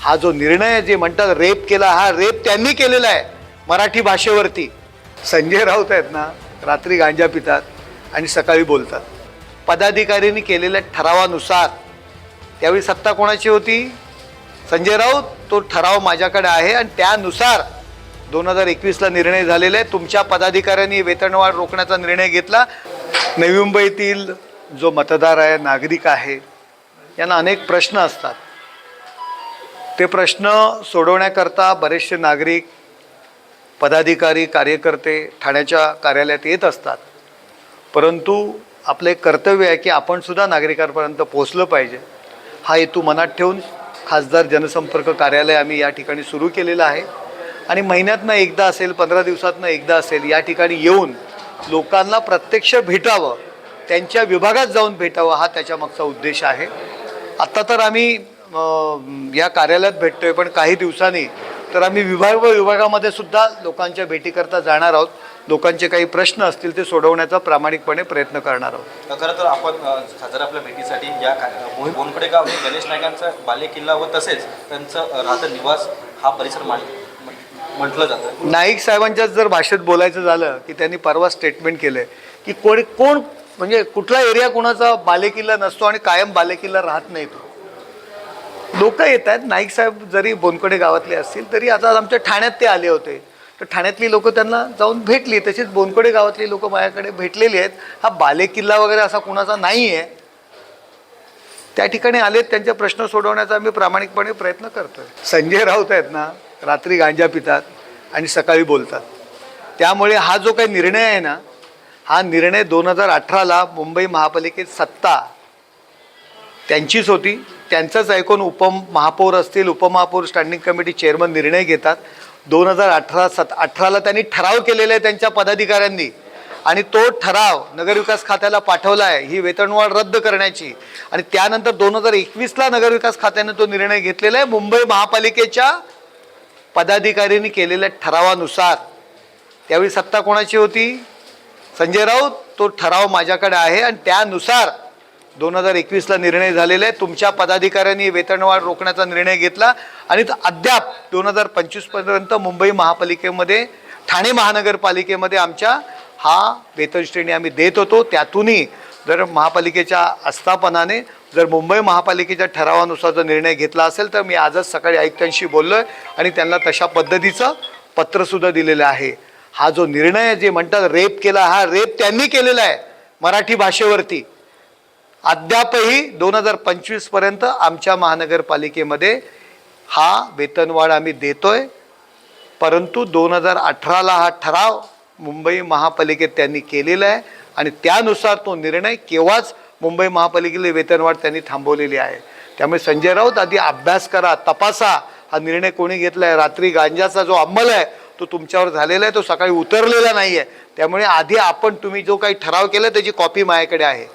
हा जो निर्णय जे म्हणतात रेप केला, हा रेप त्यांनी केलेला आहे मराठी भाषेवरती. संजय राऊत आहेत ना, रात्री गांजा पितात आणि सकाळी बोलतात. पदाधिकाऱ्यांनी केलेल्या ठरावानुसार त्यावेळी सत्ता कोणाची होती? संजय राऊत. तो ठराव माझ्याकडे आहे आणि त्यानुसार 2021ला निर्णय झालेला आहे. तुमच्या पदाधिकाऱ्यांनी वेतनवाढ रोखण्याचा निर्णय घेतला. नवी मुंबईतील जो मतदार आहे, नागरिक आहे, यांना अनेक प्रश्न असतात. ते प्रश्न सोडवण्याकरता बरेचसे नागरिक, पदाधिकारी, कार्यकर्ते ठाण्याच्या कार्यालयात येत असतात. परंतु आपलं एक कर्तव्य आहे की आपण सुद्धा नागरिकांपर्यंत पोहोचलं पाहिजे. हा हेतू मनात ठेवून खासदार जनसंपर्क कार्यालय आम्ही या ठिकाणी सुरू केलेलं आहे आणि महिन्यातनं एकदा असेल, 15 दिवसातनं एकदा असेल, या ठिकाणी येऊन लोकांना प्रत्यक्ष भेटावं, त्यांच्या विभागात जाऊन भेटावं, हा त्याच्यामागचा उद्देश आहे. आत्ता तर आम्ही या कार्यालयात भेटतोय, पण काही दिवसांनी तर आम्ही विभागामध्ये सुद्धा लोकांच्या भेटीकरता जाणार आहोत. लोकांचे काही प्रश्न असतील ते सोडवण्याचा प्रामाणिकपणे प्रयत्न करणार आहोत. खरं तर आपण खासदार आपल्या भेटीसाठी या बोनखडे गाव हे गणेश नायकांचा बालेकिल्ला व तसेच त्यांचं राहतं निवास हा परिसर म्हटलं जातं. नाईक साहेबांच्याच जर भाषेत बोलायचं झालं की त्यांनी परवा स्टेटमेंट केलं की कोण म्हणजे कुठला एरिया कोणाचा बालेकिल्ला नसतो आणि कायम बालेकिल्ला राहत नाही. तो लोक येत आहेत. नाईक साहेब जरी बोनखडे गावातले असतील तरी आता आमच्या ठाण्यात ते आले होते, तर ठाण्यातली लोक त्यांना जाऊन भेटली. तसेच बोनखडे गावातली लोक माझ्याकडे भेटलेली आहेत. हा बालेकिल्ला वगैरे असा कुणाचा नाही आहे. त्या ठिकाणी आलेत, त्यांचे प्रश्न सोडवण्याचा आम्ही प्रामाणिकपणे प्रयत्न करतोय. संजय राऊत आहेत ना, रात्री गांजा पितात आणि सकाळी बोलतात. त्यामुळे हा जो काही निर्णय आहे ना, हा निर्णय 2018ला मुंबई महापालिकेत सत्ता त्यांचीच होती. त्यांचंच ऐकून उपमहापौर असतील, उपमहापौर स्टँडिंग कमिटी चेअरमन निर्णय घेतात. 2018ला त्यांनी ठराव केलेला आहे त्यांच्या पदाधिकाऱ्यांनी आणि तो ठराव नगरविकास खात्याला पाठवला आहे ही वेतनवाढ रद्द करण्याची. आणि त्यानंतर 2021ला नगरविकास खात्याने तो निर्णय घेतलेला आहे. मुंबई महापालिकेच्या पदाधिकाऱ्यांनी केलेल्या ठरावानुसार त्यावेळी सत्ता कोणाची होती? संजय राऊत. तो ठराव माझ्याकडे आहे आणि त्यानुसार 2021ला निर्णय झालेला आहे. तुमच्या पदाधिकाऱ्यांनी वेतनवाढ रोखण्याचा निर्णय घेतला आणि अद्याप 2025पर्यंत मुंबई महापालिकेमध्ये, ठाणे महानगरपालिकेमध्ये आमच्या हा वेतन श्रेणी आम्ही देत होतो. त्यातूनही जर महापालिकेच्या आस्थापनाने जर मुंबई महापालिकेच्या ठरावानुसार जर निर्णय घेतला असेल तर मी आजच सकाळी आयुक्तांशी बोललो आहे आणि त्यांना तशा पद्धतीचं पत्रसुद्धा दिलेलं आहे. हा जो निर्णय जे म्हणतात रेप केला, हा रेप त्यांनी केलेला आहे मराठी भाषेवरती. अद्यापही 2025पर्यंत आमच्या महानगरपालिकेमध्ये हा वेतनवाढ आम्ही देतोय. परंतु 2018ला हा ठराव मुंबई महापालिकेत त्यांनी केलेला आहे आणि त्यानुसार तो निर्णय केव्हाच मुंबई महापालिकेला वेतनवाढ त्यांनी थांबवलेली आहे. त्यामुळे संजय राऊत, आधी अभ्यास करा, तपासा हा निर्णय कोणी घेतला आहे. रात्री गांजाचा जो अंमल आहे तो तुमच्यावर झालेला आहे, तो सकाळी उतरलेला नाही आहे. त्यामुळे आधी तुम्ही जो काही ठराव केला त्याची कॉपी माझ्याकडे आहे.